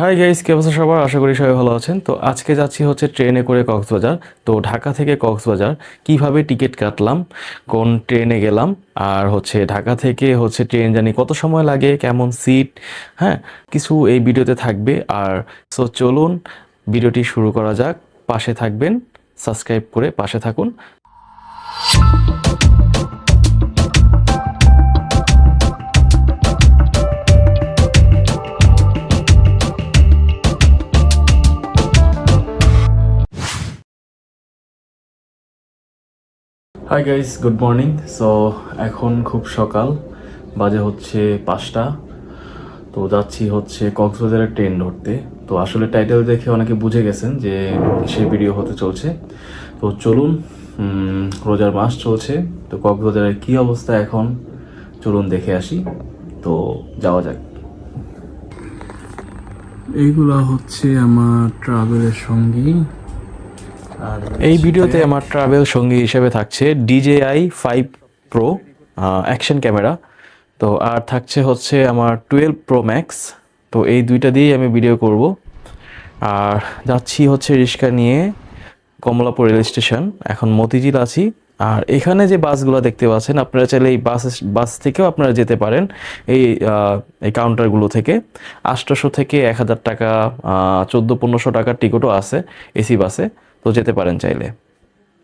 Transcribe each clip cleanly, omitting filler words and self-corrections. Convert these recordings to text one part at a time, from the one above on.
Hi guys, কে অবস্থা সবার? আশা করি সবাই ভালো আছেন। তো আজকে যাচ্ছি হচ্ছে ট্রেনে করে কক্সবাজার। তো ঢাকা থেকে কক্সবাজার কিভাবে টিকিট কাটলাম, কোন ট্রেনে গেলাম, আর হচ্ছে ঢাকা থেকে হচ্ছে ট্রেন জানি কত সময় লাগে, কেমন সিট, হ্যাঁ, কিছু এই ভিডিওতে থাকবে। আর সো চলুন ভিডিওটি শুরু করা যাক। পাশে থাকবেন, সাবস্ক্রাইব করে পাশে থাকুন। Hi guys, good morning. So এখন খুব সকাল, বাজে হচ্ছে 5টা। তো যাচ্ছি হচ্ছে কক্সবাজারের ট্রেন ধরতে। তো আসলে টাইটেল দেখে অনেকে বুঝে গেছেন যে সে ভিডিও হতে চলছে। তো চলুন, রোজার মাস চলছে, তো কক্সবাজারের কী অবস্থা এখন চলুন দেখে আসি। তো যাওয়া যাক। এইগুলা হচ্ছে আমার ট্রাভেলের সঙ্গী। আর এই ভিডিওতে আমার ট্রাভেল সঙ্গী হিসেবে থাকছে DJI 5 Pro অ্যাকশন ক্যামেরা। তো আর থাকছে হচ্ছে আমার 12 Pro Max। তো এই দুইটা দিয়েই আমি ভিডিও করব। আর যাচ্ছি হচ্ছে রিক্সা নিয়ে কমলাপুর রেল স্টেশন, এখন মতিঝিল আছি। আর এখানে যে বাসগুলো দেখতে পাচ্ছেন, আপনারা চাইলে এই বাস থেকেও আপনারা যেতে পারেন। এই এই কাউন্টারগুলো থেকে 800 থেকে 1000 টাকা, 1400-1500 টাকার টিকিটও আছে এসি বাসে। তো যেতে পারেন চাইলে।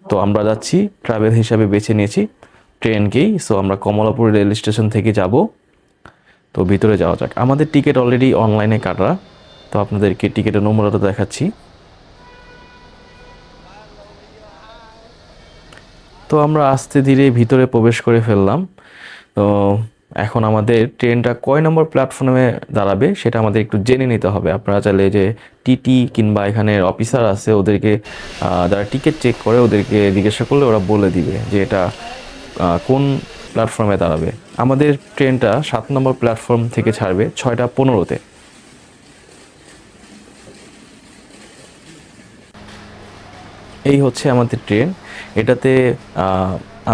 তো আমরা যাচ্ছি, ট্রাভেল হিসাবে বেছে নিয়েছি ট্রেনকেই। সো আমরা কমলাপুর রেল স্টেশন থেকে যাব। তো ভিতরে যাওয়া যাক। আমাদের টিকিট অলরেডি অনলাইনে কাটা। তো আপনাদেরকে টিকিটের নম্বরটা দেখাচ্ছি। তো আমরা আস্তে ধীরে ভিতরে প্রবেশ করে ফেললাম। তো এখন আমাদের ট্রেনটা কয় নম্বর প্ল্যাটফর্মে দাঁড়াবে সেটা আমাদের একটু জেনে নিতে হবে। আপনারা চাইলে যে টিটি কিংবা এখানের অফিসার আছে ওদেরকে, যারা টিকিট চেক করে ওদেরকে জিজ্ঞাসা করলে ওরা বলে দিবে যে এটা কোন প্ল্যাটফর্মে দাঁড়াবে। আমাদের ট্রেনটা 7 নম্বর প্ল্যাটফর্ম থেকে ছাড়বে 6টা 15-তে। এই হচ্ছে আমাদের ট্রেন। এটাতে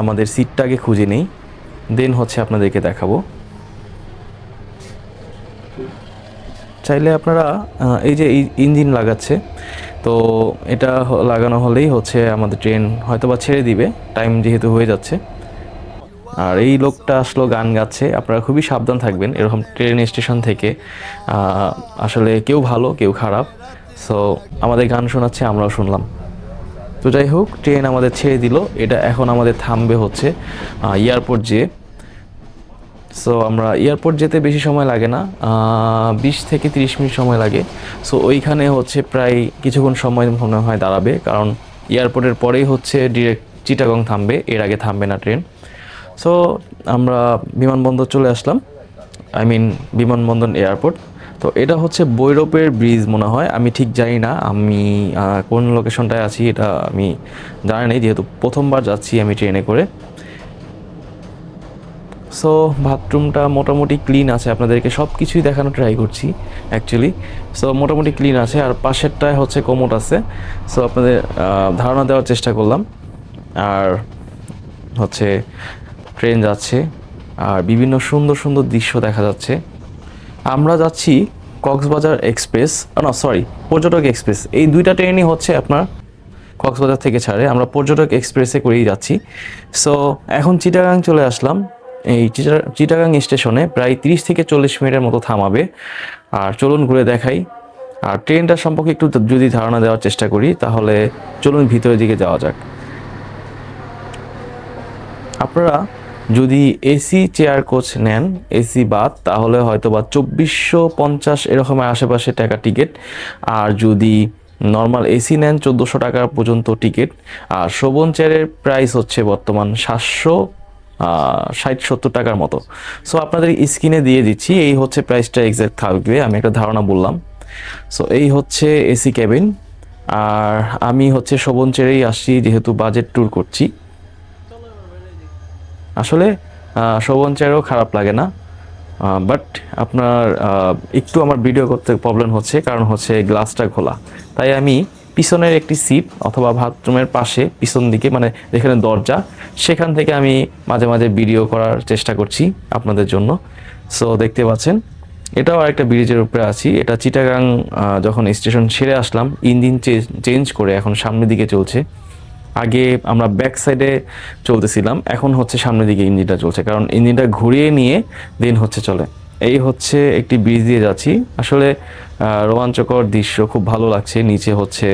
আমাদের সিটটা আগে খুঁজে নেই, দেন হচ্ছে আপনাদেরকে দেখাবো। চাইলে আপনারা এই যে ইঞ্জিন লাগাচ্ছে, তো এটা লাগানো হলেই হচ্ছে আমাদের ট্রেন হয়তো বা ছেড়ে দিবে, টাইম যেহেতু হয়ে যাচ্ছে। আর এই লোকটা আসলো গান গাচ্ছে। আপনারা খুবই সাবধান থাকবেন এরকম ট্রেন স্টেশন থেকে। আসলে কেউ ভালো কেউ খারাপ। সো আমাদের গান শোনাচ্ছে, আমরাও শুনলাম। তো যাই হোক, ট্রেন আমাদের ছেড়ে দিল। এটা এখন আমাদের থামবে হচ্ছে এয়ারপোর্ট যেয়ে। সো আমরা এয়ারপোর্ট যেতে বেশি সময় লাগে না, 20 থেকে 30 মিনিট সময় লাগে। সো ওইখানে হচ্ছে প্রায় কিছুক্ষণ সময় মনে হয় দাঁড়াবে, কারণ এয়ারপোর্টের পরেই হচ্ছে ডিরেক্ট চিটাগং থামবে, এর আগে থামবে না ট্রেন। সো আমরা বিমানবন্দর চলে আসলাম, আই মিন বিমানবন্দর এয়ারপোর্ট। তো এটা হচ্ছে ভৈরবের ব্রিজ মনে হয়, আমি ঠিক জানি না আমি কোন লোকেশনটায় আছি, এটা আমি জানি না যেহেতু প্রথমবার যাচ্ছি আমি ট্রেনে করে। সো বাথরুমটা মোটামুটি ক্লিন আছে, আপনাদেরকে সব কিছুই দেখানো ট্রাই করছি অ্যাকচুয়ালি। সো মোটামুটি ক্লিন আছে, আর পাশেরটায় হচ্ছে কোমোড আছে। সো আপনাদের ধারণা দেওয়ার চেষ্টা করলাম। আর হচ্ছে ট্রেন যাচ্ছে, আর বিভিন্ন সুন্দর সুন্দর দৃশ্য দেখা যাচ্ছে। আমরা যাচ্ছি কক্সবাজার এক্সপ্রেস, না সরি, পর্যটক এক্সপ্রেস। এই দুইটা ট্রেনই হচ্ছে আপনার কক্সবাজার থেকে ছাড়ে, আমরা পর্যটক এক্সপ্রেসে করেই যাচ্ছি। সো এখন চিটাগাং চলে আসলাম। এই চিটাগাং স্টেশনে প্রায় 30 থেকে 40 মিনিটের মতো থামাবে। আর চলুন ঘুরে দেখাই। আর ট্রেনটা সম্পর্কে একটু যদি ধারণা দেওয়ার চেষ্টা করি, তাহলে চলুন ভিতরের দিকে যাওয়া যাক। আপনারা যদি এসি চেয়ার কোচ নেন, এসি বাদ, তাহলে হয়তো বা 2450 এরকমের আশেপাশে টাকা টিকিট। আর যদি নর্মাল এসি নেন 1400 টাকা পর্যন্ত টিকিট। আর শোভন চেয়ারের প্রাইস হচ্ছে বর্তমান 760-70 টাকার মতো। সো আপনাদের স্ক্রিনে দিয়ে দিচ্ছি, এই হচ্ছে প্রাইসটা এক্সাক্ট থাকবে, আমি একটা ধারণা বললাম। সো এই হচ্ছে এসি ক্যাবিন। আর আমি হচ্ছে শোভন চেয়ারেই আসছি যেহেতু বাজেট ট্যুর করছি। আসলে শোভন চেয়ারও খারাপ লাগে না, বাট আপনার একটু আমার ভিডিও করতে প্রবলেম হচ্ছে, কারণ হচ্ছে গ্লাসটা খোলা। তাই আমি পিছনের একটি সিট অথবা বাথরুমের পাশে পিছন দিকে, মানে যেখানে দরজা, সেখান থেকে আমি মাঝে মাঝে ভিডিও করার চেষ্টা করছি আপনাদের জন্য। সো দেখতে পাচ্ছেন এটাও আরেকটা ব্রিজের উপরে আছি। এটা চিটাগাং যখন স্টেশন ছেড়ে আসলাম ইঞ্জিন চেঞ্জ করে এখন সামনের দিকে চলছে। আগে আমরা ব্যাক সাইডে চলতেছিলাম, এখন হচ্ছে সামনের দিকে ইঞ্জিনটা চলছে, কারণ ইঞ্জিনটা ঘুরিয়ে নিয়ে দেন হচ্ছে চলে। এই হচ্ছে একটি ব্রিজ দিয়ে যাচ্ছি। আসলে রোমাঞ্চকর দৃশ্য, খুব ভালো লাগছে। নিচে হচ্ছে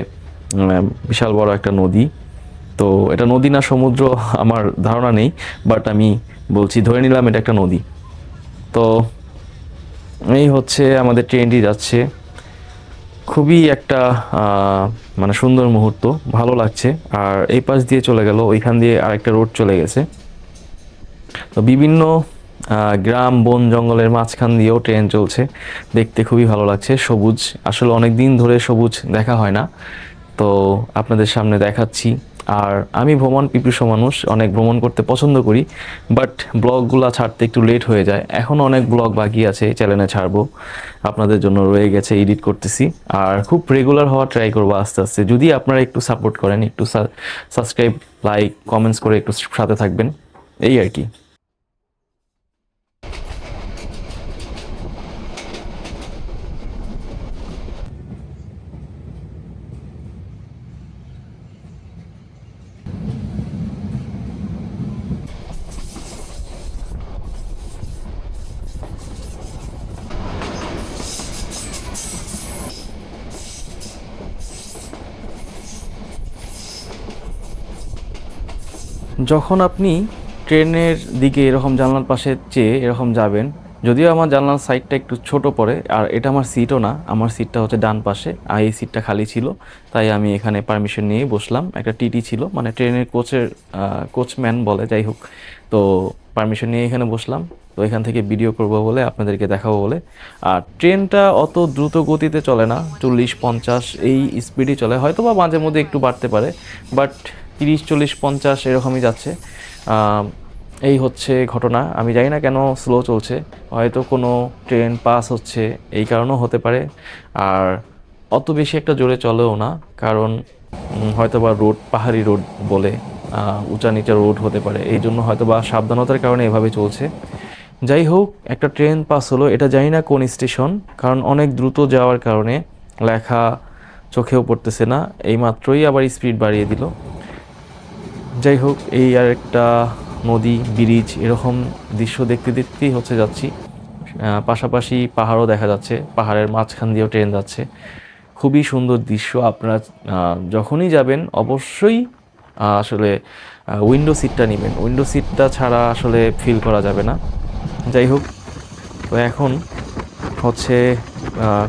বিশাল বড় একটা নদী। তো এটা নদী না সমুদ্র আমার ধারণা নেই, বাট আমি বলছি, ধরে নিলাম এটা একটা নদী। তো এই হচ্ছে আমাদের ট্রেনটি যাচ্ছে। খুবই একটা মানে সুন্দর মুহূর্ত, ভালো লাগছে। আর এই পাশ দিয়ে চলে গেল, ওইখান দিয়ে আরেকটা রোড চলে গেছে। তো বিভিন্ন গ্রাম বন জঙ্গলের মাঝখান দিয়েও ট্রেন চলছে, দেখতে খুবই ভালো লাগছে। সবুজ, আসলে অনেক দিন ধরে সবুজ দেখা হয় না, তো আপনাদের সামনে দেখাচ্ছি। আর আমি ভ্রমণ পিপাসু মানুষ, অনেক ভ্রমণ করতে পছন্দ করি, বাট ব্লগগুলো ছাড়তে একটু লেট হয়ে যায়। এখনও অনেক ব্লগ বাকি আছে, চ্যানেলে ছাড়বো, আপনাদের জন্য রয়ে গেছে, এডিট করতেছি। আর খুব রেগুলার হওয়া ট্রাই করবো আস্তে আস্তে, যদি আপনারা একটু সাপোর্ট করেন, একটু সাবস্ক্রাইব, লাইক, কমেন্টস করে একটু সাথে থাকবেন, এই আর কি। যখন আপনি ট্রেনের দিকে এরকম জানলার পাশে চেয়ে এরকম যাবেন, যদিও আমার জানলার সাইডটা একটু ছোট পড়ে, আর এটা আমার সিটও না, আমার সিটটা হচ্ছে ডান পাশে, আর এই সিটটা খালি ছিল, তাই আমি এখানে পারমিশন নিয়েই বসলাম। একটা টিটি ছিল, মানে ট্রেনের কোচের কোচম্যান বলে, যাই হোক। তো পারমিশন নিয়ে এখানে বসলাম। তো এখান থেকে ভিডিও করবো বলে, আপনাদেরকে দেখাবো বলে। আর ট্রেনটা অত দ্রুত গতিতে চলে না, 40-50 এই স্পিডই চলে, হয়তো বা মাঝে মধ্যে একটু বাড়তে পারে, বাট 30-40-50 এরকমই যাচ্ছে। এই হচ্ছে ঘটনা। আমি জানি না কেন স্লো চলছে, হয়তো কোনো ট্রেন পাস হচ্ছে, এই কারণেও হতে পারে। আর অত বেশি একটা জোরে চলেও না, কারণ হয়তো বা রোড পাহাড়ি রোড বলে, উঁচা নিচা রোড হতে পারে, এই জন্য হয়তো বা সাবধানতার কারণে এভাবে চলছে। যাই হোক, একটা ট্রেন পাস হলো, এটা জানি না কোন স্টেশন, কারণ অনেক দ্রুত যাওয়ার কারণে লেখা চোখেও পড়তেছে না, এই মাত্রই আবার স্পিড বাড়িয়ে দিল। যাই হোক, এই আর একটা নদী, ব্রিজ, এরকম দৃশ্য দেখতে দেখতেই হচ্ছে যাচ্ছি। পাশাপাশি পাহাড়ও দেখা যাচ্ছে, পাহাড়ের মাঝখান দিয়েও ট্রেন যাচ্ছে। খুবই সুন্দর দৃশ্য। আপনারা যখনই যাবেন অবশ্যই আসলে উইন্ডো সিটটা নেবেন, উইন্ডো সিটটা ছাড়া আসলে ফিল করা যাবে না। যাই হোক, তো এখন হচ্ছে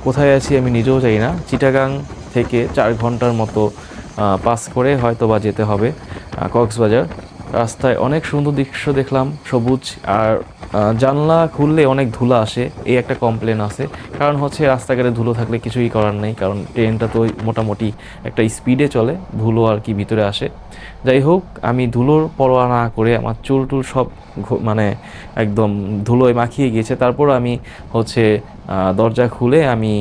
কোথায় আছি আমি নিজেও জানি না। চিটাগাং থেকে 4 ঘন্টার মতো পাস করে হয়তো বা যেতে হবে কক্সবাজার। রাস্তায় অনেক সুন্দর দৃশ্য দেখলাম, সবুজ। আর জানলা খুললে অনেক ধুলা আসে, এই একটা কমপ্লেন আছে। কারণ হচ্ছে রাস্তাঘাটে ধুলো থাকলে কিছুই করার নেই, কারণ ট্রেনটা তো মোটামুটি একটা স্পিডে চলে, ধুলো আর কি ভিতরে আসে। যাই হোক, আমি ধুলোর পরোয়া না করে, আমার চুল টুল সব মানে একদম ধুলোয় মাখিয়ে গিয়েছে, তারপর আমি হচ্ছে দরজা খুলে আমি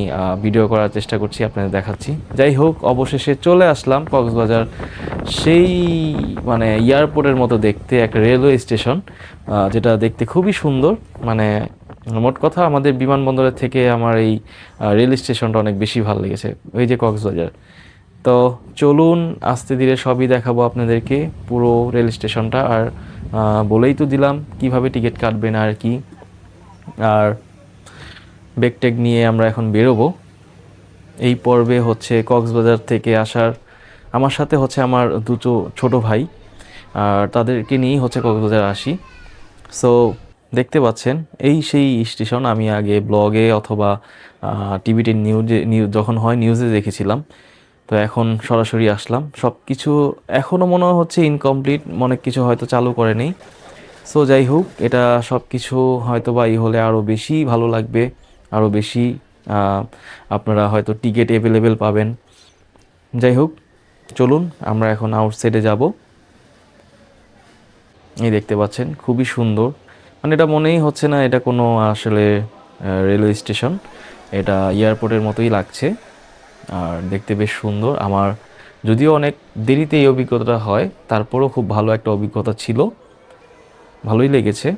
ভিডিও করার চেষ্টা করছি, আপনাদের দেখাচ্ছি। যাই হোক, অবশেষে চলে আসলাম কক্সবাজার। সেই মানে এয়ারপোর্টের মতো দেখতে একটা রেলওয়ে স্টেশন, যেটা দেখতে খুবই সুন্দর। মানে মোট কথা, আমাদের বিমানবন্দরের থেকে আমার এই রেল স্টেশনটা অনেক বেশি ভালো লেগেছে, ওই যে কক্সবাজার। তো চলুন, আস্তে ধীরে সবই দেখাবো আপনাদেরকে, পুরো রেল স্টেশনটা। আর বলেই তো দিলাম কিভাবে টিকিট কাটবেন আর কি। আর ব্যাগ ট্যাগ নিয়ে আমরা এখন বেরোবো। এই পর্বে হচ্ছে কক্সবাজার থেকে আসার, আমার সাথে হচ্ছে আমার দুটো ছোট ভাই, আর তাদেরকে নিয়েই হচ্ছে কক্সবাজার আসি। সো দেখতে পাচ্ছেন, এই সেই স্টেশন, আমি আগে ব্লগে অথবা টিভিতে যখন হয় নিউজে দেখেছিলাম। তো এখন সরাসরি আসলাম। সব কিছু এখনও মনে হচ্ছে ইনকমপ্লিট, অনেক কিছু হয়তো চালু করে নেই। সো যাই হোক, এটা সব কিছু হয়তো বা ই হলে আরও বেশি ভালো লাগবে, আরও বেশি আহ, আপনারা হয়তো টিকিট অ্যাভেলেবেল পাবেন। যাই হোক, চলুন আমরা এখন আউটসাইডে যাব। এই দেখতে পাচ্ছেন, খুবই সুন্দর। মানে এটা মনেই হচ্ছে না এটা কোনো আসলে রেলওয়ে স্টেশন, এটা এয়ারপোর্টের মতোই লাগছে। আর দেখতে বেশ সুন্দর। আমার যদিও অনেক দেরিতে এই অভিজ্ঞতাটা হয়, তারপরেও খুব ভালো একটা অভিজ্ঞতা ছিল, ভালোই লেগেছে।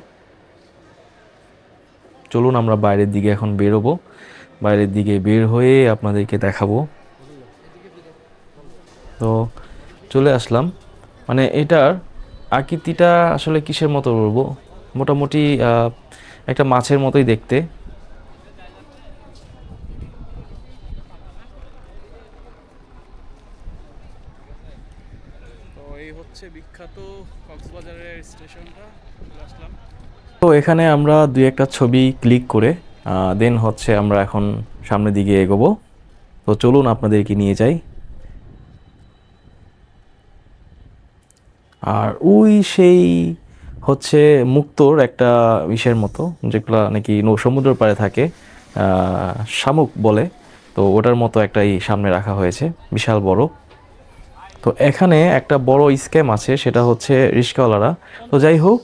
চলুন আমরা বাইরের দিকে এখন বেরোবো, বাইরের দিকে বের হয়ে আপনাদেরকে দেখাবো। তো চলে আসলাম, মানে এটার আকৃতিটা আসলে কিসের মতো বলবো, মোটামুটি একটা মাছের মতোই দেখতে। তো এই হচ্ছে বিখ্যাত কক্সবাজারের স্টেশনটা, চলে আসলাম। তো এখানে আমরা দুই একটা ছবি ক্লিক করে দেন হচ্ছে আমরা এখন সামনের দিকে এগোবো। তো চলুন আপনাদেরকে নিয়ে যাই। আর ওই সেই হচ্ছে মুক্তোর একটা ইসের মতো, যেগুলো নাকি সমুদ্রের পাড়ে থাকে, শামুক বলে। তো ওটার মতো একটাই সামনে রাখা হয়েছে, বিশাল বড়। তো এখানে একটা বড় স্ক্যাম আছে, সেটা হচ্ছে রিস্কাওয়ালারা। তো যাই হোক,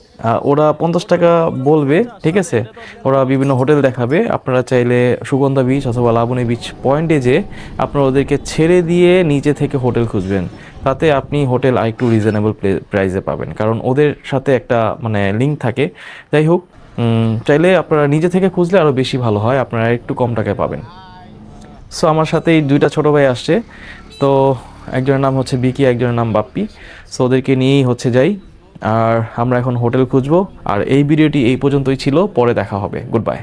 ওরা 50 টাকা বলবে, ঠিক আছে। ওরা বিভিন্ন হোটেল দেখাবে, আপনারা চাইলে সুগন্ধা বিচ অথবা লাবণী বিচ পয়েন্টে যে আপনারা ওদেরকে ছেড়ে দিয়ে নিচে থেকে হোটেল খুঁজবেন। তাতে আপনি হোটেল আরেকটু রিজনেবল প্রাইসে পাবেন, কারণ ওদের সাথে একটা মানে লিঙ্ক থাকে। যাই হোক, চাইলে আপনারা নিজে থেকে খুঁজলে আরও বেশি ভালো হয়, আপনারা একটু কম টাকায় পাবেন। সো আমার সাথে এই দুইটা ছোটো ভাই আসছে। তো একজনের নাম হচ্ছে বিকি, একজনের নাম বাপ্পি। সো ওদেরকে নিয়েই হচ্ছে যাই। আর আমরা এখন হোটেল খুঁজবো। আর এই ভিডিওটি এই পর্যন্তই ছিল, পরে দেখা হবে। Good bye.